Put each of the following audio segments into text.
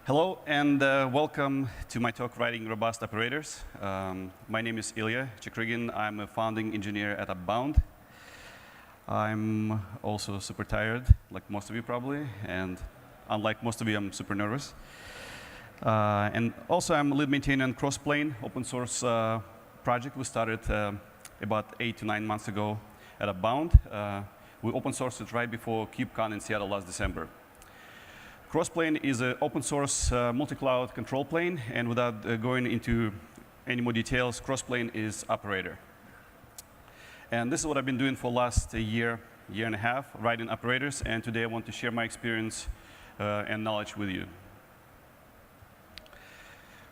Hello, and welcome to my talk, Writing Robust Operators. My name is Illya Chekrygin. I'm a founding engineer at Upbound. I'm also super tired, like most of you probably, and unlike most of you, I'm super nervous. And also, I'm a lead maintainer on Crossplane, open source project we started about 8 to 9 months ago at Upbound. We open sourced it right before KubeCon in Seattle last December. Crossplane is an open source multi-cloud control plane, and without going into any more details, Crossplane is operator. And this is what I've been doing for the last year and a half, writing operators, and today I want to share my experience and knowledge with you.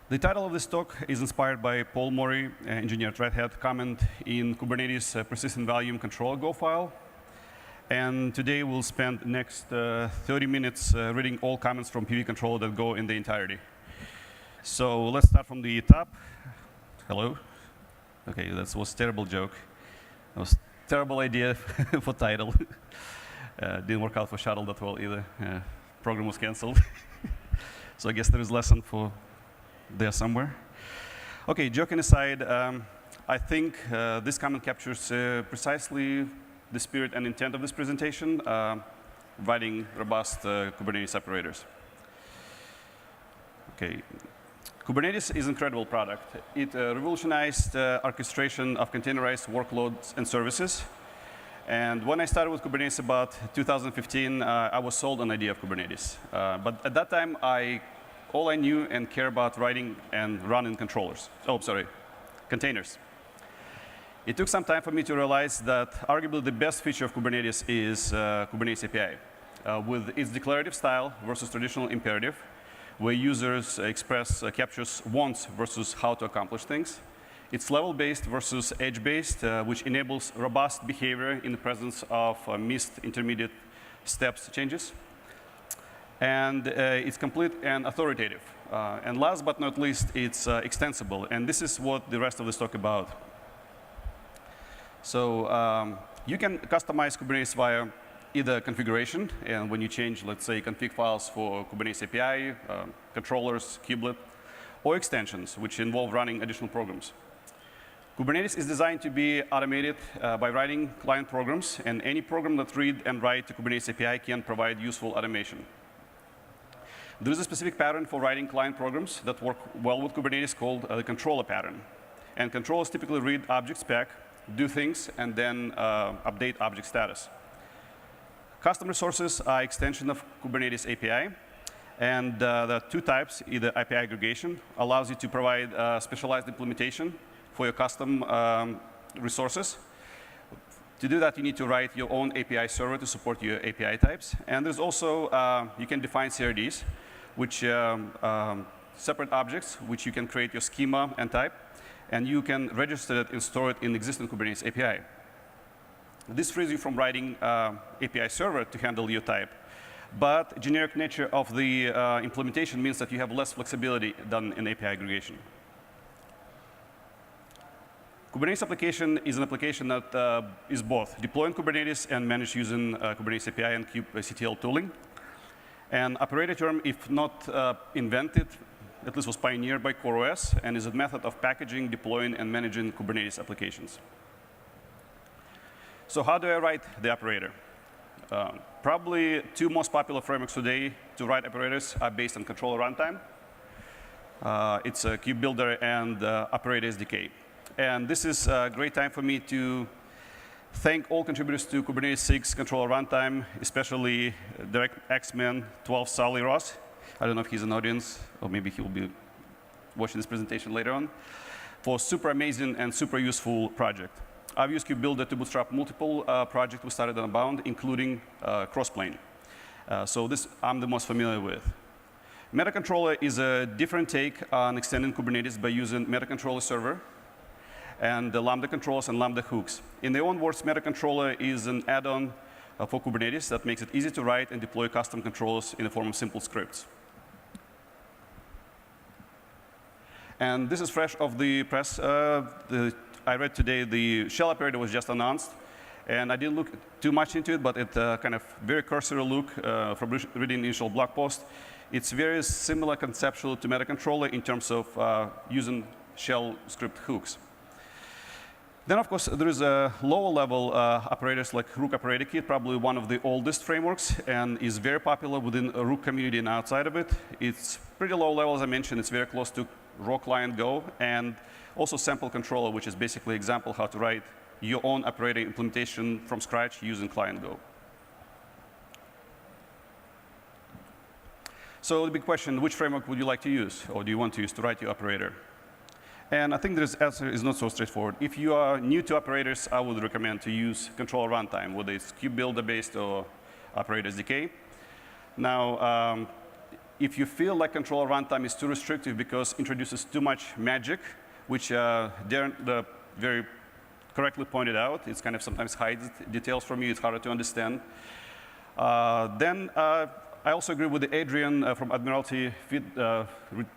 The title of this talk is inspired by Paul Mori, engineer at Red Hat, comment in Kubernetes persistent volume control Go file. And today we'll spend the next 30 minutes reading all comments from PV controller that go in the entirety. So let's start from the top. Hello. OK, that was a terrible joke. That was a terrible idea for title. Didn't work out for Shuttle that well either. Program was canceled. So I guess there is a lesson for there somewhere. OK, joking aside, I think this comment captures precisely the spirit and intent of this presentation, writing robust Kubernetes operators. OK, Kubernetes is an incredible product. It revolutionized orchestration of containerized workloads and services. And when I started with Kubernetes about 2015, I was sold an idea of Kubernetes. But at that time, all I knew and cared about writing and running controllers. Oh, sorry, containers. It took some time for me to realize that arguably the best feature of Kubernetes is Kubernetes API, with its declarative style versus traditional imperative, where users express captures wants versus how to accomplish things. It's level-based versus edge-based, which enables robust behavior in the presence of missed intermediate steps changes. And it's complete and authoritative. And last but not least, it's extensible. And this is what the rest of this talk about. So you can customize Kubernetes via either configuration, and when you change, let's say, config files for Kubernetes API, controllers, kubelet, or extensions, which involve running additional programs. Kubernetes is designed to be automated by writing client programs, and any program that read and write to Kubernetes API can provide useful automation. There is a specific pattern for writing client programs that work well with Kubernetes called the controller pattern. And controllers typically read object spec, do things, and then update object status. Custom resources are extension of Kubernetes API. And there are two types. Either API aggregation allows you to provide specialized implementation for your custom resources. To do that, you need to write your own API server to support your API types. And there's also, you can define CRDs, which separate objects, which you can create your schema and type. And you can register it and store it in existing Kubernetes API. This frees you from writing API server to handle your type. But generic nature of the implementation means that you have less flexibility than in API aggregation. Kubernetes application is an application that is both deploying Kubernetes and managed using Kubernetes API and kubectl tooling. An operator term, if not invented, at least was pioneered by CoreOS, and is a method of packaging, deploying, and managing Kubernetes applications. So how do I write the operator? Probably two most popular frameworks today to write operators are based on controller runtime. It's Kube Builder and Operator SDK. And this is a great time for me to thank all contributors to Kubernetes 6 controller runtime, especially Direct X-Men 12 Sally Ross. I don't know if he's an audience, or maybe he will be watching this presentation later on, for super amazing and super useful project. I've used Kube Builder to bootstrap multiple projects we started on Upbound, including Crossplane. So this I'm the most familiar with. Metacontroller is a different take on extending Kubernetes by using Metacontroller server and the Lambda controllers and Lambda hooks. In their own words, Metacontroller is an add-on for Kubernetes that makes it easy to write and deploy custom controllers in the form of simple scripts. And this is fresh off the press. I read today the shell operator was just announced. And I didn't look too much into it, but it kind of very cursory look from reading the initial blog post. It's very similar conceptually to metacontroller in terms of using shell script hooks. Then, of course, there is a lower-level operators like Rook Operator Kit, probably one of the oldest frameworks, and is very popular within a Rook community and outside of it. It's pretty low level, as I mentioned. It's very close to raw client Go, and also sample controller, which is basically an example how to write your own operator implementation from scratch using client Go. So the big question, which framework would you like to use, or do you want to use to write your operator? And I think the answer is not so straightforward. If you are new to operators, I would recommend to use controller runtime, whether it's kubebuilder-based or operator SDK. Now, if you feel like controller runtime is too restrictive because it introduces too much magic, which Darren very correctly pointed out, it's kind of sometimes hides details from you, it's harder to understand. Then I also agree with Adrian from Admiralty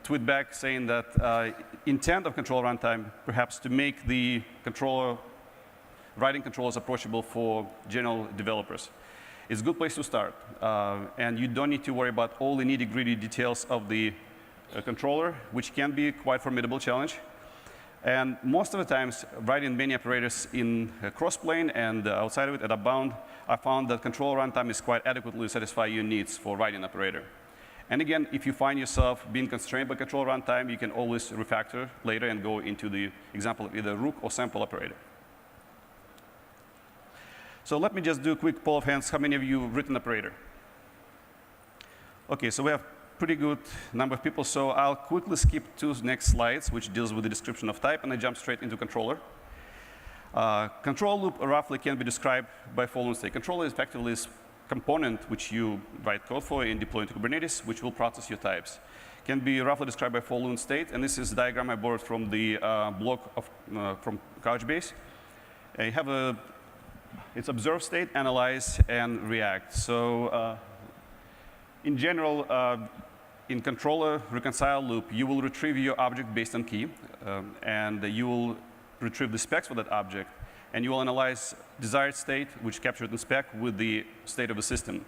tweet back saying that intent of controller runtime perhaps to make the writing controllers approachable for general developers. It's a good place to start. And you don't need to worry about all the nitty-gritty details of the controller, which can be quite a formidable challenge. And most of the times, writing many operators in cross-plane and outside of it at Upbound, I found that controller runtime is quite adequately satisfy your needs for writing an operator. And again, if you find yourself being constrained by controller runtime, you can always refactor later and go into the example of either Rook or sample operator. So let me just do a quick poll of hands. How many of you have written operator? OK, so we have pretty good number of people. So I'll quickly skip to the next slides, which deals with the description of type, and I jump straight into controller. Control loop roughly can be described by following state. Controller is effectively a component which you write code for and deploy into Kubernetes, which will process your types. Can be roughly described by following state, and this is a diagram I borrowed from the blog from Couchbase. You have it's observe state, analyze, and react. So in general, in controller reconcile loop, you will retrieve your object based on key, and you will retrieve the specs for that object, and you will analyze desired state, which captured in spec, with the state of the system.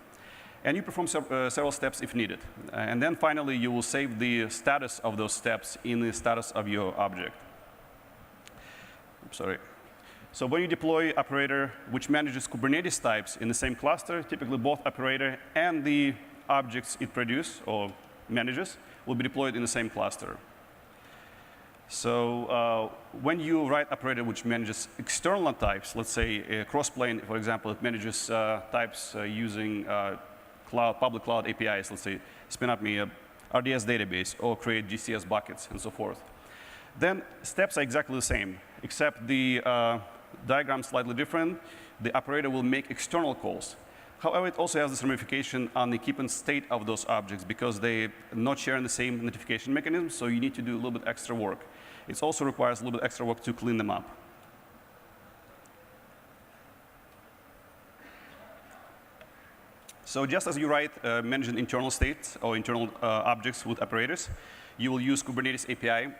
And you perform several steps if needed. And then finally, you will save the status of those steps in the status of your object. Sorry. So when you deploy operator which manages Kubernetes types in the same cluster, typically both operator and the objects it produces or manages will be deployed in the same cluster. So when you write operator which manages external types, let's say a cross-plane, for example, it manages types using public cloud APIs, let's say spin up me a RDS database or create GCS buckets and so forth. Then steps are exactly the same, except the diagram slightly different. The operator will make external calls. However, it also has this ramification on the keeping state of those objects because they're not sharing the same notification mechanism, so you need to do a little bit extra work. It also requires a little bit extra work to clean them up. So just as you write managing internal states or internal objects with operators, you will use Kubernetes API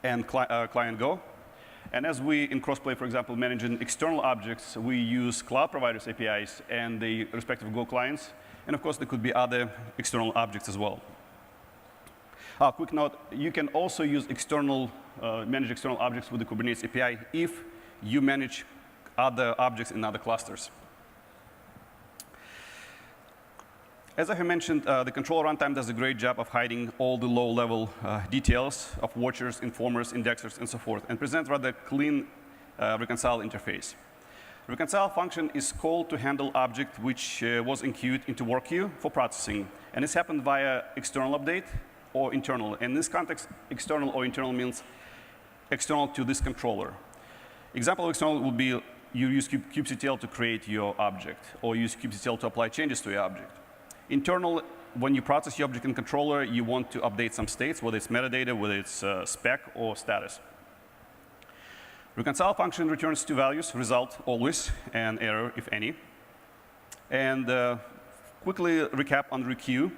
and client Go. And as we, in crossplay, for example, managing external objects, we use cloud providers APIs and the respective Go clients. And of course, there could be other external objects as well. Quick note, you can also use manage external objects with the Kubernetes API if you manage other objects in other clusters. As I have mentioned, the controller runtime does a great job of hiding all the low-level details of watchers, informers, indexers, and so forth, and presents rather clean reconcile interface. Reconcile function is called to handle object which was enqueued into work queue for processing, and this happened via external update or internal. In this context, external or internal means external to this controller. Example of external would be you use kubectl to create your object, or use kubectl to apply changes to your object. Internal, when you process your object in controller, you want to update some states, whether it's metadata, whether it's spec or status. Reconcile function returns two values, result always, and error if any. And quickly recap on requeue.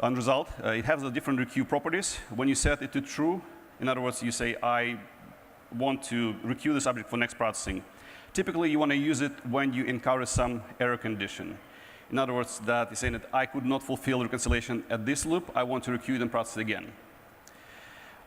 On result, it has the different requeue properties. When you set it to true, in other words, you say, I want to requeue this object for next processing. Typically, you want to use it when you encounter some error condition. In other words, that is saying that I could not fulfill reconciliation at this loop. I want to requeue it and process it again.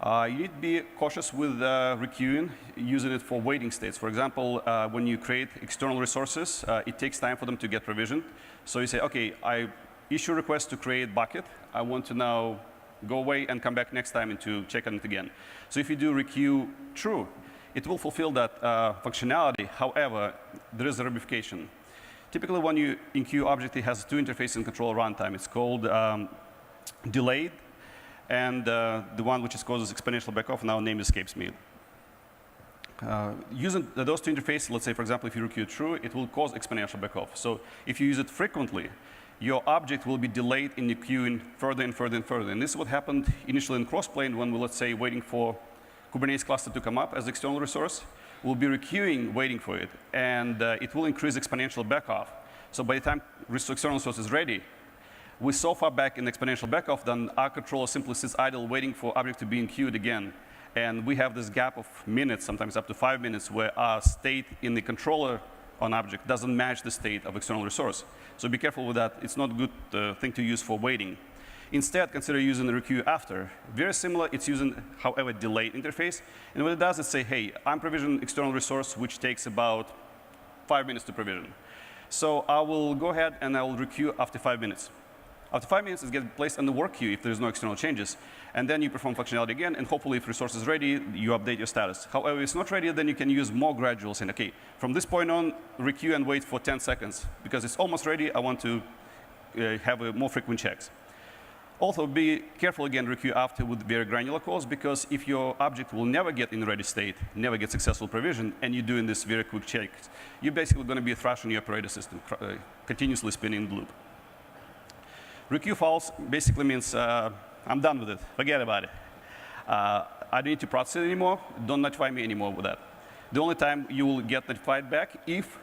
You need to be cautious with requeuing, using it for waiting states. For example, when you create external resources, it takes time for them to get provisioned. So you say, OK, I issue a request to create bucket. I want to now go away and come back next time and to check on it again. So if you do requeue true, it will fulfill that functionality. However, there is a ramification. Typically, when you enqueue object, it has two interfaces in control runtime. It's called delayed, and the one which is causes exponential backoff, now name escapes me. Using those two interfaces, let's say, for example, if you requeue true, it will cause exponential backoff. So if you use it frequently, your object will be delayed in the queuing further and further and further. And this is what happened initially in crossplane when we, let's say, waiting for Kubernetes cluster to come up as external resource. We'll be requeuing, waiting for it, and it will increase exponential backoff. So by the time external resource is ready, we're so far back in exponential backoff that our controller simply sits idle waiting for object to be enqueued again. And we have this gap of minutes, sometimes up to 5 minutes, where our state in the controller on object doesn't match the state of external resource. So be careful with that. It's not a good thing to use for waiting. Instead, consider using the requeue after. Very similar. It's using, however, delayed interface. And what it does is say, hey, I'm provisioning external resource, which takes about 5 minutes to provision. So I will go ahead and I will requeue after 5 minutes. After 5 minutes, it gets placed on the work queue if there's no external changes. And then you perform functionality again, and hopefully, if resource is ready, you update your status. However, if it's not ready, then you can use more gradual, saying, OK, from this point on, requeue and wait for 10 seconds. Because it's almost ready, I want to have more frequent checks. Also, be careful, again, requeue after with very granular calls, because if your object will never get in ready state, never get successful provision, and you're doing this very quick checks, you're basically going to be thrashing your operator system, continuously spinning the loop. Requeue false basically means I'm done with it. Forget about it. I don't need to process it anymore. Don't notify me anymore with that. The only time you will get notified back if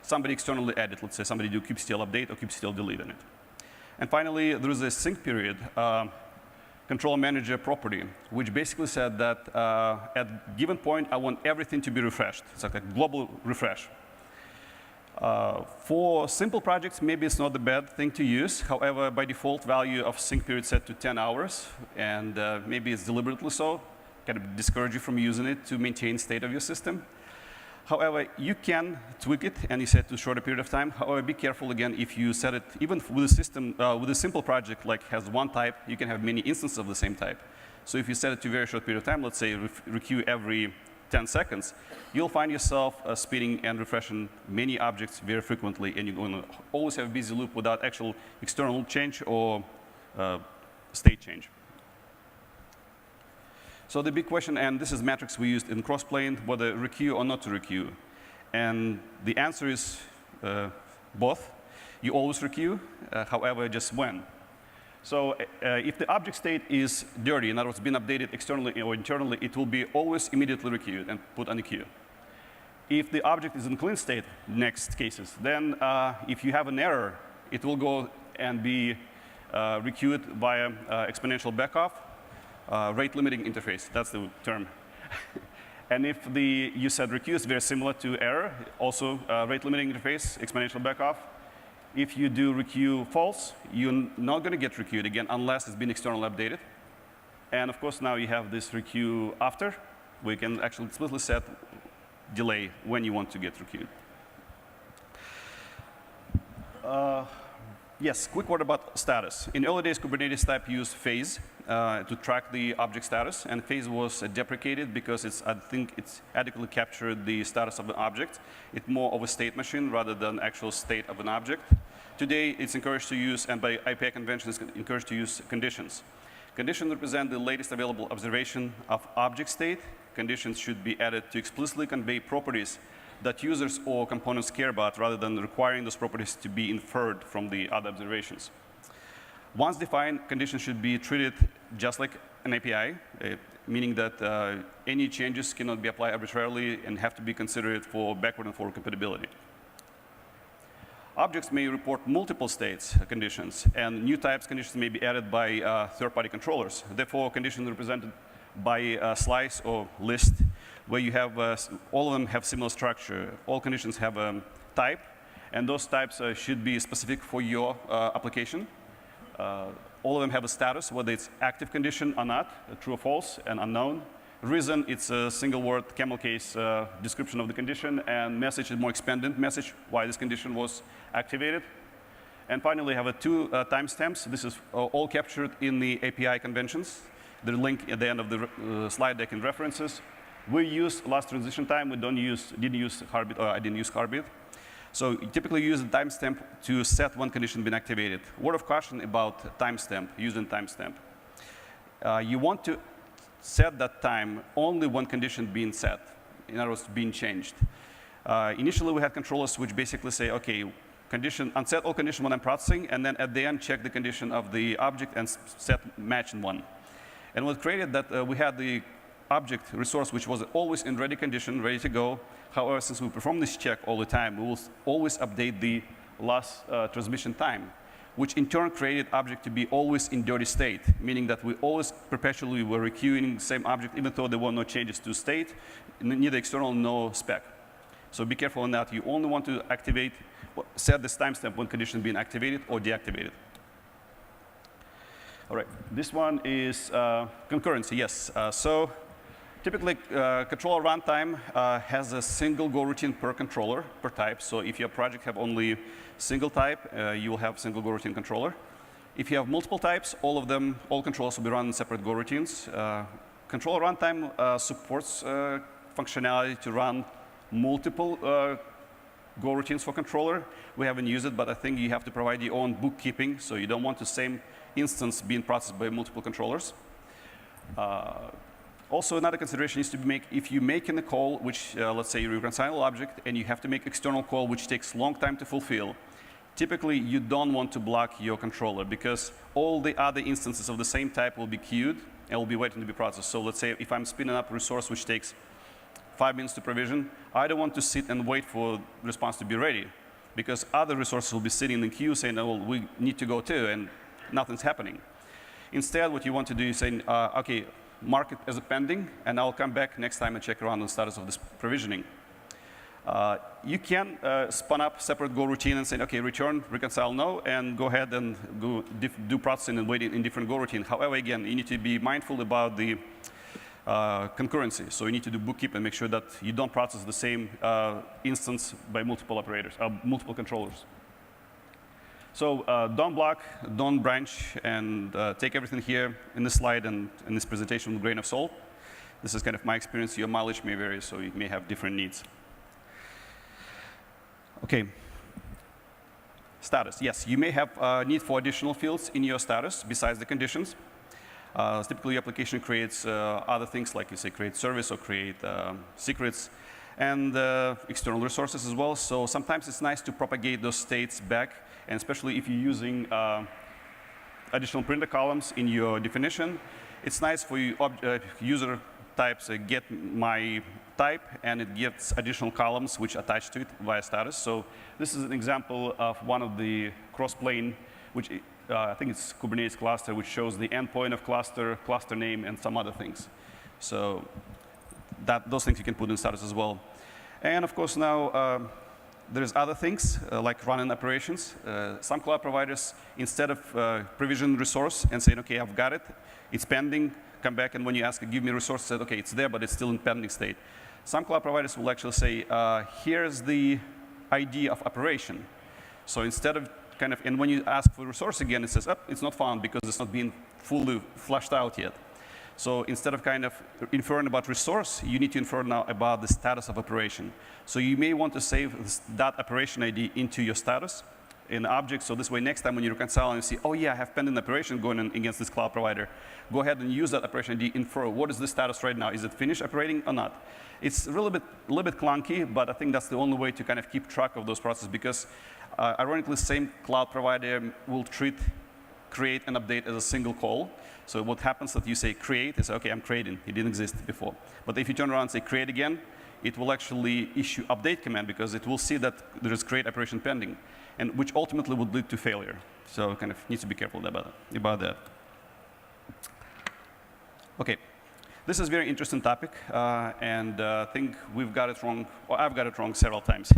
somebody externally added, let's say somebody do kubectl update or kubectl delete on it. And finally, there is a sync period control manager property, which basically said that at a given point, I want everything to be refreshed. It's like a global refresh. For simple projects, maybe it's not the bad thing to use. However, by default, value of sync period set to 10 hours. And maybe it's deliberately so, kind of discourage you from using it to maintain state of your system. However, you can tweak it, and you set to a shorter period of time. However, be careful, again, if you set it, even with a system, with a simple project like has one type, you can have many instances of the same type. So if you set it to a very short period of time, let's say requeue every 10 seconds, you'll find yourself spinning and refreshing many objects very frequently, and you're going to always have a busy loop without actual external change or state change. So the big question, and this is metrics we used in crossplane, whether requeue or not to requeue. And the answer is both. You always requeue, however, just when. So if the object state is dirty, in other words, been updated externally or internally, it will be always immediately requeued and put on the queue. If the object is in clean state, next cases, then if you have an error, it will go and be requeued via exponential backoff, rate limiting interface. That's the term. And if you said requeue is very similar to error, also rate limiting interface, exponential backoff. If you do requeue false, you're not going to get requeued again unless it's been externally updated. And of course, now you have this requeue after. We can actually explicitly set delay when you want to get requeued. Yes, quick word about status. In early days, Kubernetes type used phase to track the object status, and phase was deprecated because I think it's adequately captured the status of an object. It's more of a state machine rather than actual state of an object. Today, it's encouraged to use, and by IPA convention, it's encouraged to use conditions. Conditions represent the latest available observation of object state. Conditions should be added to explicitly convey properties that users or components care about, rather than requiring those properties to be inferred from the other observations. Once defined, conditions should be treated just like an API, meaning that any changes cannot be applied arbitrarily and have to be considered for backward and forward compatibility. Objects may report multiple states conditions, and new types conditions may be added by third-party controllers. Therefore, conditions represented by a slice or list where you have all of them have similar structure. All conditions have a type, And those types should be specific for your application. All of them have a status, whether it's active condition or not, true or false, and unknown. Reason, it's a single word camel case description of the condition, and message is more expanded message, why this condition was activated. And finally, have two timestamps. This is all captured in the API conventions. The link at the end of the slide deck in references. We use last transition time. We didn't use Heartbeat, or I didn't use Heartbeat. So you typically use the timestamp to set when condition been activated. Word of caution about timestamp, using timestamp. You want to set that time only when condition being set, in other words, being changed. Initially, we had controllers which basically say, OK, condition, unset all condition when I'm processing, and then at the end, check the condition of the object and set match in one. And what created that we had the object resource which was always in ready condition, ready to go. However, since we perform this check all the time, we will always update the last transmission time, which in turn created object to be always in dirty state, meaning that we always perpetually were requeuing the same object, even though there were no changes to state, neither external nor spec. So be careful on that. You only want to activate, set this timestamp when condition being activated or deactivated. All right, this one is concurrency, yes. So typically, controller runtime has a single go routine per controller, per type. So if your project have only single type, you will have single go routine controller. If you have multiple types, all controllers will be run in separate go routines. Controller runtime supports functionality to run multiple go routines for controller. We haven't used it, but I think you have to provide your own bookkeeping, so you don't want the same instance being processed by multiple controllers. Also, another consideration is to make, if you make in a call, which let's say you reconcile object, and you have to make external call, which takes long time to fulfill, typically you don't want to block your controller, because all the other instances of the same type will be queued and will be waiting to be processed. So let's say if I'm spinning up a resource which takes 5 minutes to provision, I don't want to sit and wait for the response to be ready, because other resources will be sitting in the queue saying, oh, well, we need to go too, and nothing's happening. Instead, what you want to do is say, OK, mark it as a pending, and I'll come back next time and check around on the status of this provisioning. You can spun up separate Go routine and say, OK, return, reconcile no, and go ahead and go do processing and wait in different Go routine. However, again, you need to be mindful about the concurrency. So you need to do bookkeep and make sure that you don't process the same instance by multiple operators, multiple controllers. So don't block, don't branch, and take everything here in this slide and in this presentation with a grain of salt. This is kind of my experience. Your mileage may vary, so you may have different needs. OK. Status. Yes, you may have need for additional fields in your status besides the conditions. Typically, your application creates other things, like you say, create service or create secrets, and external resources as well. So sometimes it's nice to propagate those states back, and especially if you're using additional printer columns in your definition. It's nice for you user types get my type, and it gets additional columns which attach to it via status. So this is an example of one of the cross-plane, which I think it's Kubernetes cluster, which shows the endpoint of cluster, cluster name, and some other things. So those things you can put in status as well. And of course, now there's other things like running operations. Some cloud providers, instead of provision resource and saying, OK, I've got it, it's pending, come back, and when you ask, give me resource, said, OK, it's there, but it's still in pending state. Some cloud providers will actually say, here's the ID of operation. So instead of and when you ask for resource again, it says, oh, it's not found because it's not being fully flushed out yet. So instead of inferring about resource, you need to infer now about the status of operation. So you may want to save that operation ID into your status in the object. So this way, next time when you reconcile and you see, oh, yeah, I have pending operation going on against this cloud provider, go ahead and use that operation ID, infer what is the status right now. Is it finished operating or not? It's a little bit clunky, but I think that's the only way to kind of keep track of those processes, because ironically, same cloud provider will treat create and update as a single call. So what happens that you say create is, OK, I'm creating. It didn't exist before. But if you turn around and say create again, it will actually issue update command, because it will see that there is create operation pending, and which ultimately would lead to failure. So kind of needs to be careful about that. OK. This is a very interesting topic, and I think we've got it wrong, or I've got it wrong several times.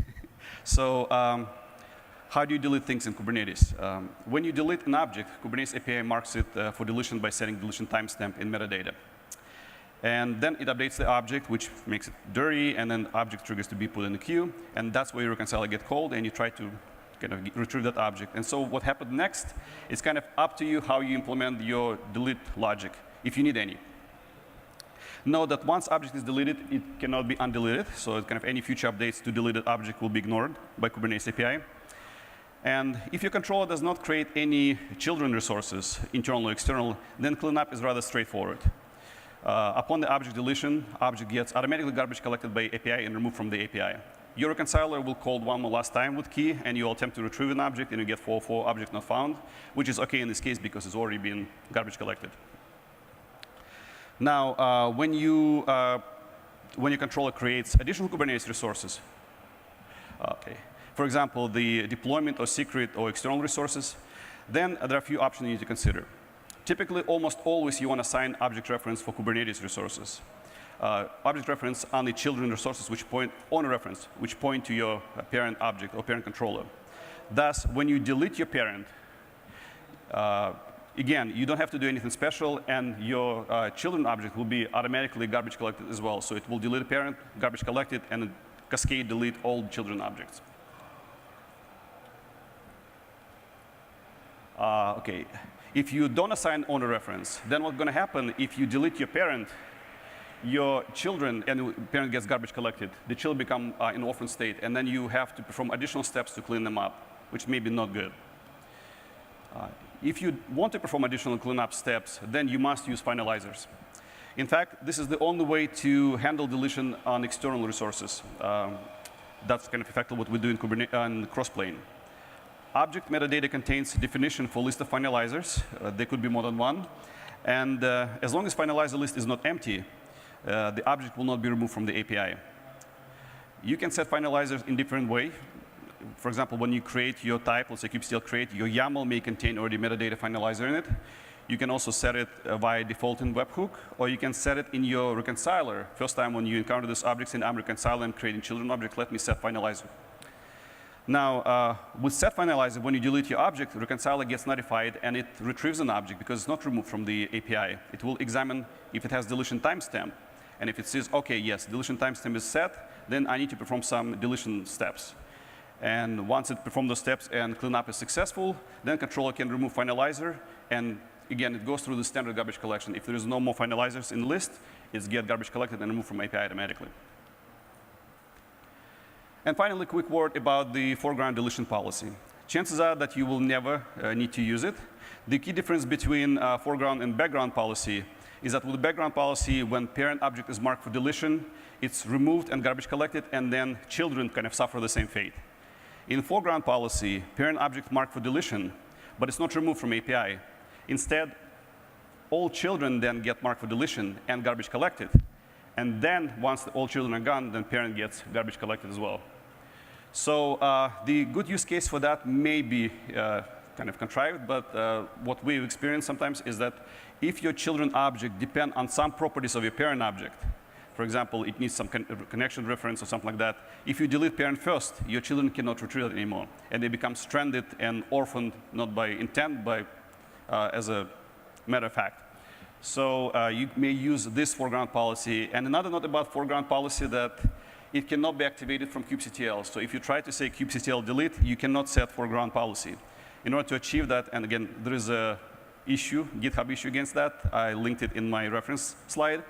So how do you delete things in Kubernetes? When you delete an object, Kubernetes API marks it for deletion by setting deletion timestamp in metadata. And then it updates the object, which makes it dirty, and then object triggers to be put in the queue. And that's where your reconciler gets called, and you try to kind of retrieve that object. And so what happened next is kind of up to you how you implement your delete logic, if you need any. Know that once object is deleted, it cannot be undeleted. So kind of any future updates to deleted object will be ignored by Kubernetes API. And if your controller does not create any children resources, internal or external, then cleanup is rather straightforward. Upon the object deletion, object gets automatically garbage collected by API and removed from the API. Your reconciler will call one more last time with key, and you'll attempt to retrieve an object, and you get 404 object not found, which is OK in this case because it's already been garbage collected. Now, when your controller creates additional Kubernetes resources, for example, the deployment or secret or external resources, then there are a few options you need to consider. Typically, almost always, you want to assign object reference for Kubernetes resources. Object reference on the children resources which point on a reference, which point to your parent object or parent controller. Thus, when you delete your parent, again, you don't have to do anything special, and your children object will be automatically garbage collected as well. So it will delete a parent, garbage collected, and cascade delete all children objects. OK. If you don't assign owner reference, then what's going to happen if you delete your parent, your children, and the parent gets garbage collected, the children become in orphan state, and then you have to perform additional steps to clean them up, which may be not good. If you want to perform additional cleanup steps, then you must use finalizers. In fact, this is the only way to handle deletion on external resources. That's kind of effectively what we do in Kubernetes on crossplane. Object metadata contains definition for list of finalizers. There could be more than one. And as long as finalizer list is not empty, the object will not be removed from the API. You can set finalizers in different way. For example, when you create your type, let's say kubectl create, your YAML may contain already metadata finalizer in it. You can also set it via default in webhook, or you can set it in your reconciler. First time when you encounter this object, saying I'm reconciler, I'm creating children object, let me set finalizer. Now, with set finalizer, when you delete your object, reconciler gets notified, and it retrieves an object because it's not removed from the API. It will examine if it has deletion timestamp. And if it says, OK, yes, deletion timestamp is set, then I need to perform some deletion steps. And once it performs those steps and cleanup is successful, then controller can remove finalizer. And again, it goes through the standard garbage collection. If there is no more finalizers in the list, it's get garbage collected and removed from API automatically. And finally, a quick word about the foreground deletion policy. Chances are that you will never need to use it. The key difference between foreground and background policy is that with the background policy, when parent object is marked for deletion, it's removed and garbage collected, and then children kind of suffer the same fate. In foreground policy, parent object marked for deletion, but it's not removed from API. Instead, all children then get marked for deletion and garbage collected. And then once all children are gone, then parent gets garbage collected as well. So the good use case for that may be kind of contrived, but what we've experienced sometimes is that if your children object depend on some properties of your parent object, for example, it needs some connection reference or something like that, if you delete parent first, your children cannot retrieve it anymore. And they become stranded and orphaned, not by intent, but as a matter of fact. So you may use this foreground policy. And another note about foreground policy that it cannot be activated from kubectl. So if you try to say kubectl delete, you cannot set foreground policy. In order to achieve that, and again, there is a issue, GitHub issue against that. I linked it in my reference slide.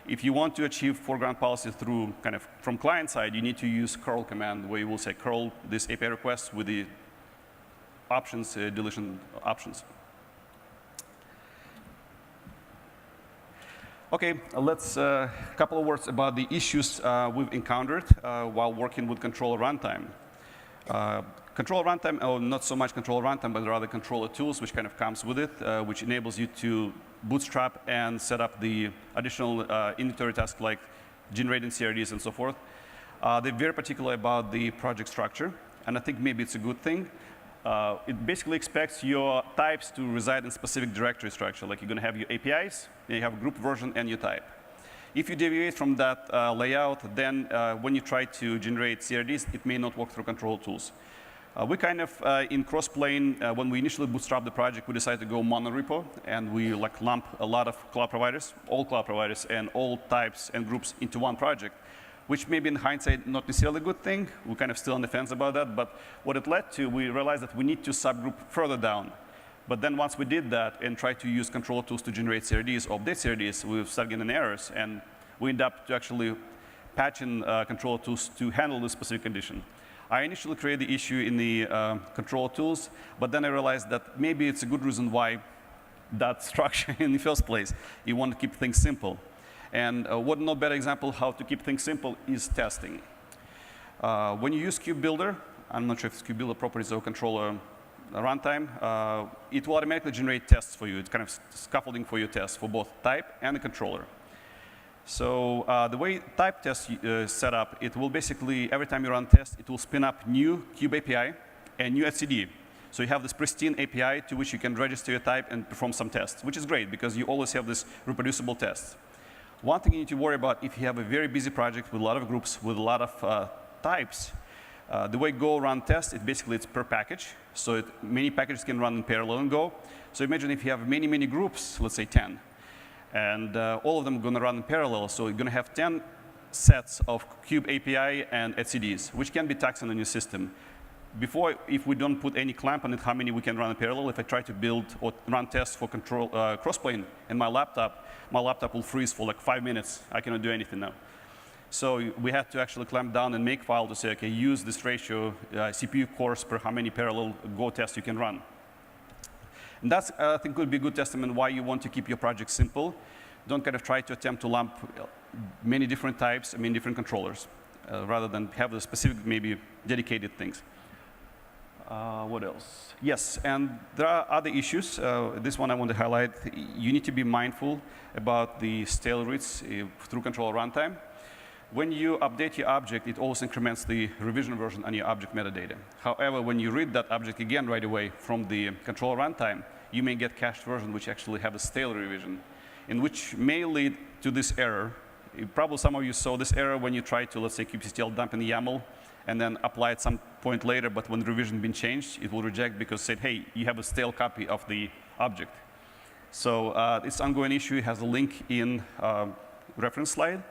If you want to achieve foreground policy through kind of from client side, you need to use curl command, where you will say curl this API request with the options, deletion options. OK, let's a couple of words about the issues we've encountered while working with controller runtime. Controller runtime, or not so much controller runtime, but rather controller tools, which kind of comes with it, which enables you to bootstrap and set up the additional inventory tasks like generating CRDs and so forth. They're very particular about the project structure, and I think maybe it's a good thing. It basically expects your types to reside in specific directory structure. Like you're going to have your APIs, and you have a group version and your type. If you deviate from that layout, then when you try to generate CRDs, it may not work through control tools. We kind of, in cross-plane, when we initially bootstrapped the project, we decided to go monorepo, and we like lump a lot of cloud providers, and all types and groups into one project, which maybe in hindsight not necessarily a good thing. We're kind of still on the fence about that, but what it led to, we realized that we need to subgroup further down. But then once we did that and tried to use controller tools to generate CRDs or update CRDs, we started getting errors, and we ended up to actually patching controller tools to handle this specific condition. I initially created the issue in the control tools, but then I realized that maybe it's a good reason why that structure in the first place. You want to keep things simple. And what no better example how to keep things simple is testing. When you use KubeBuilder, I'm not sure if it's KubeBuilder properties or controller runtime, it will automatically generate tests for you. It's kind of scaffolding for your tests for both type and the controller. So the way type test is set up, it will basically, every time you run test, it will spin up new Kube API and new etcd. So you have this pristine API to which you can register your type and perform some tests, which is great because you always have this reproducible tests. One thing you need to worry about if you have a very busy project with a lot of groups, with a lot of types, the way Go run test, it's per package. So many packages can run in parallel in Go. So imagine if you have many, many groups, let's say 10. And all of them are going to run in parallel. So you're going to have 10 sets of Kube API and etcds, which can be taxed on your system. Before, if we don't put any clamp on it, how many we can run in parallel, if I try to build or run tests for control crossplane in my laptop will freeze for like 5 minutes. I cannot do anything now. So we had to actually clamp down and make file to say, OK, use this ratio, CPU cores per how many parallel Go tests you can run. And that's, I think, could be a good testament why you want to keep your project simple. Don't kind of try to attempt to lump many different types, many different controllers, rather than have the specific, maybe dedicated things. What else? Yes, and there are other issues. This one I want to highlight. You need to be mindful about the stale reads through controller runtime. When you update your object, it always increments the revision version on your object metadata. However, when you read that object again right away from the controller runtime, you may get cached version which actually have a stale revision, in which may lead to this error. Probably some of you saw this error when you try to, let's say, kubectl dump in the YAML and then apply at some point later, but when the revision been changed, it will reject because it said, hey, you have a stale copy of the object. So it's an ongoing issue. It has a link in reference slide,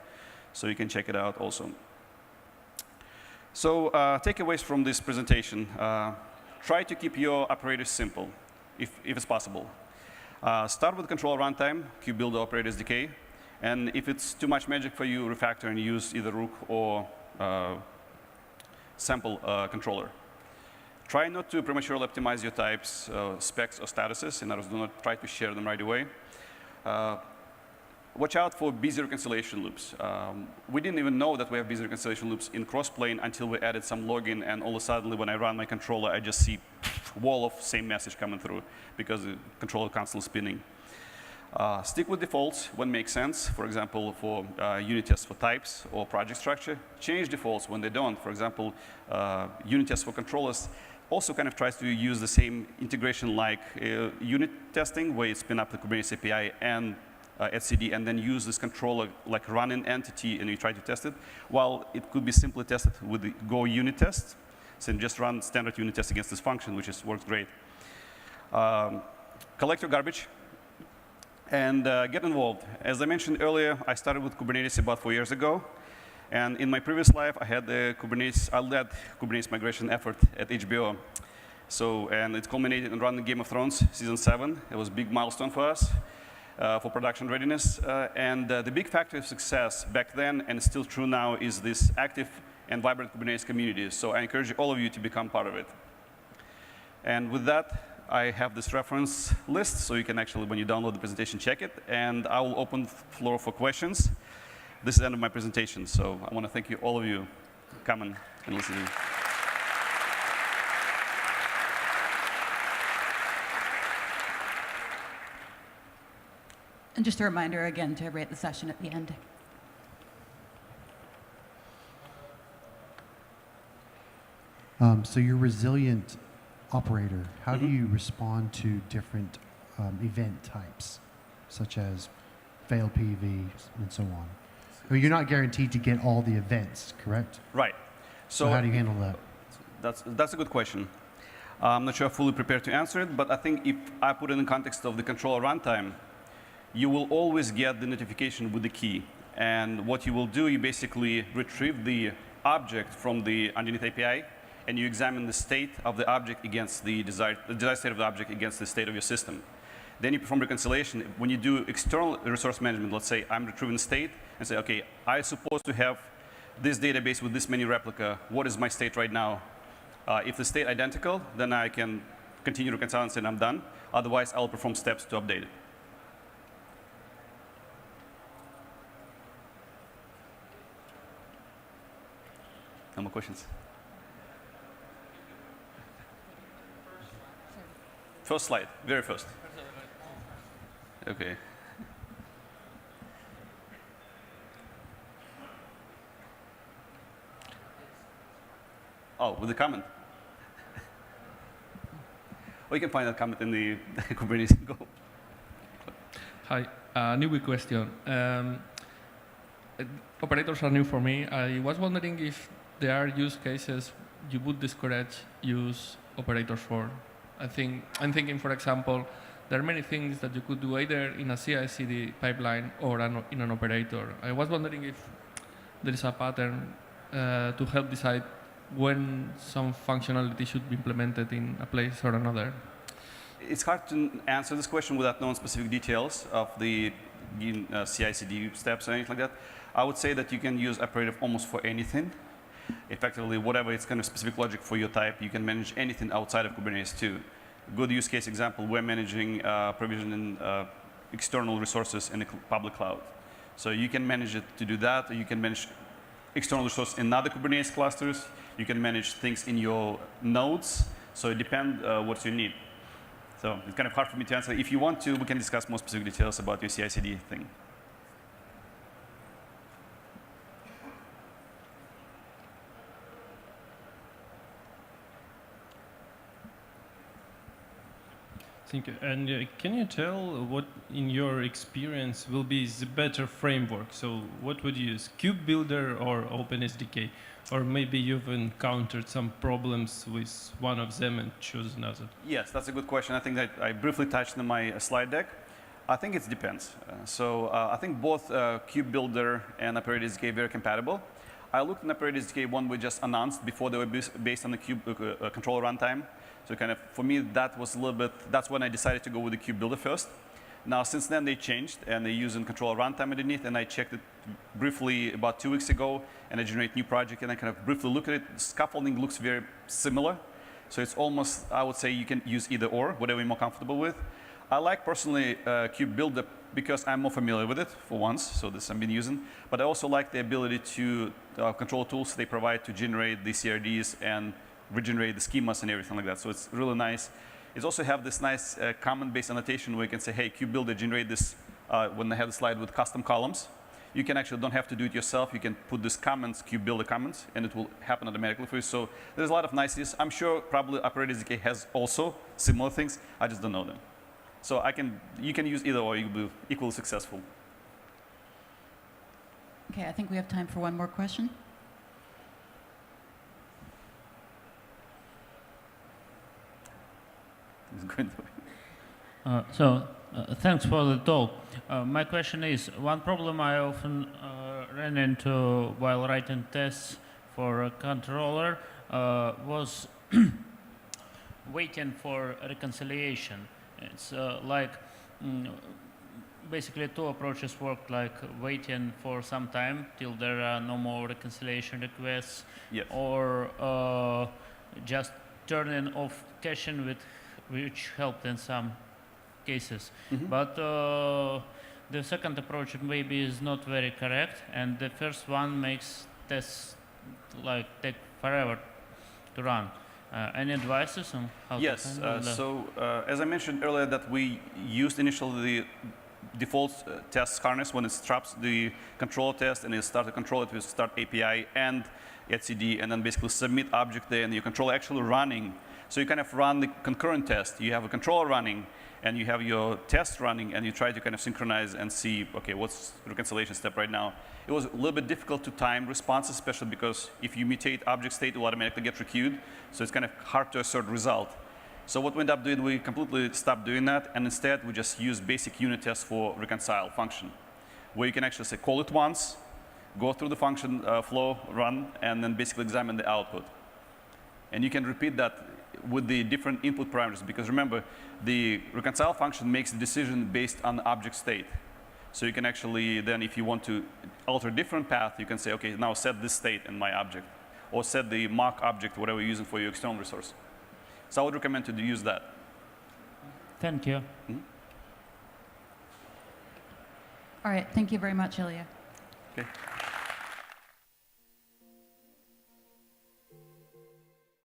so you can check it out also. So takeaways from this presentation. Try to keep your operators simple, if it's possible. Start with control runtime, KubeBuilder operator SDK. And if it's too much magic for you, refactor and use either Rook or sample controller. Try not to prematurely optimize your types, specs, or statuses. In other words, do not try to share them right away. Watch out for busy reconciliation loops. We didn't even know that we have busy reconciliation loops in crossplane until we added some login, and all of a sudden, when I run my controller, I just see a wall of same message coming through because the controller constantly spinning. Stick with defaults when makes sense. For example, for unit tests for types or project structure. Change defaults when they don't. For example, unit tests for controllers also kind of tries to use the same integration like unit testing, where you spin up the Kubernetes API and etcd, and then use this controller like running entity, and you try to test it. While it could be simply tested with the Go unit test, so just run standard unit test against this function, which works great. Collect your garbage. And get involved. As I mentioned earlier, I started with Kubernetes about 4 years ago. And in my previous life, I led Kubernetes migration effort at HBO. So, and it culminated in running Game of Thrones season 7. It was a big milestone for us for production readiness. And the big factor of success back then, and still true now, is this active and vibrant Kubernetes community. So I encourage all of you to become part of it. And with that, I have this reference list, so you can actually, when you download the presentation, check it. And I will open the floor for questions. This is the end of my presentation, so I want to thank you, all of you, for coming and listening. And just a reminder again to rate the session at the end. So you're resilient operator, how do you respond to different event types, such as failed PV and so on? I mean, you're not guaranteed to get all the events, correct? Right. So how do you handle that? That's a good question. I'm not sure I'm fully prepared to answer it, but I think if I put it in the context of the controller runtime, you will always get the notification with the key. And what you will do, you basically retrieve the object from the underneath API, and you examine the state of the object against the desired state of the object against the state of your system. Then you perform reconciliation. When you do external resource management, let's say I'm retrieving state and say, okay, I'm supposed to have this database with this many replica. What is my state right now? If the state identical, then I can continue reconciling and say I'm done. Otherwise, I'll perform steps to update it. No more questions? First slide, very first. Okay. Oh, with the comment. Or you can find that comment in the Kubernetes Go. Hi, newbie question. Operators are new for me. I was wondering if there are use cases you would discourage use operators for. I'm thinking, for example, there are many things that you could do either in a CI/CD pipeline or in an operator. I was wondering if there is a pattern to help decide when some functionality should be implemented in a place or another. It's hard to answer this question without knowing specific details of the CI/CD steps or anything like that. I would say that you can use operative almost for anything. Effectively, whatever it's kind of specific logic for your type, you can manage anything outside of Kubernetes too. Good use case example, we're managing provisioning external resources in the public cloud. So you can manage it to do that, or you can manage external resources in other Kubernetes clusters. You can manage things in your nodes. So it depends what you need. So it's kind of hard for me to answer. If you want to, we can discuss more specific details about your CI/CD thing. Thank you. And can you tell what, in your experience, will be the better framework? So what would you use, KubeBuilder or OpenSDK? Or maybe you've encountered some problems with one of them and choose another? Yes, that's a good question. I think that I briefly touched on my slide deck. I think it depends. I think both KubeBuilder and Operator SDK are very compatible. I looked at Operator SDK one we just announced before they were based on the controller runtime. So kind of, for me, that was a little bit, that's when I decided to go with the KubeBuilder first. Now, since then, they changed, and they're using controller runtime underneath, and I checked it briefly about 2 weeks ago, and I generate new project, and I kind of briefly look at it. Scaffolding looks very similar. So it's almost, I would say you can use either or, whatever you're more comfortable with. I like, personally, KubeBuilder because I'm more familiar with it, for once, so this I've been using. But I also like the ability to control tools they provide to generate the CRDs and regenerate the schemas and everything like that. So it's really nice. It also have this nice comment-based annotation where you can say, hey, KubeBuilder, generate this, when I have the slide with custom columns. You can actually don't have to do it yourself. You can put these comments, KubeBuilder comments, and it will happen automatically for you. So there's a lot of niceties. I'm sure probably Operator SDK has also similar things. I just don't know them. So you can use either or, you'll be equally successful. Okay, I think we have time for one more question. Thanks for the talk. My question is, one problem I often ran into while writing tests for a controller was waiting for reconciliation. It's basically two approaches work, like waiting for some time till there are no more reconciliation requests, yes, or just turning off caching, which helped in some cases. Mm-hmm. But the second approach maybe is not very correct, and the first one makes tests take forever to run. Any advices on how yes, to handle that? So as I mentioned earlier, that we used initially the default test harness when it stops the control test and it starts the control, it will start API and etcd, and then basically submit object there, and your controller actually running. So you kind of run the concurrent test. You have a controller running, and you have your test running, and you try to kind of synchronize and see, okay, what's the reconciliation step right now. It was a little bit difficult to time responses, especially because if you mutate object state, it will automatically get requeued. So it's kind of hard to assert result. So what we ended up doing, we completely stopped doing that, and instead we just use basic unit tests for reconcile function, where you can actually say call it once, go through the function flow, run, and then basically examine the output. And you can repeat that with the different input parameters, because remember, the reconcile function makes a decision based on the object state. So you can actually then, if you want to alter a different path, you can say, okay, now set this state in my object, or set the mock object, whatever you're using for your external resource. So I would recommend to use that. Thank you. Mm-hmm. All right, thank you very much, Illya. Okay.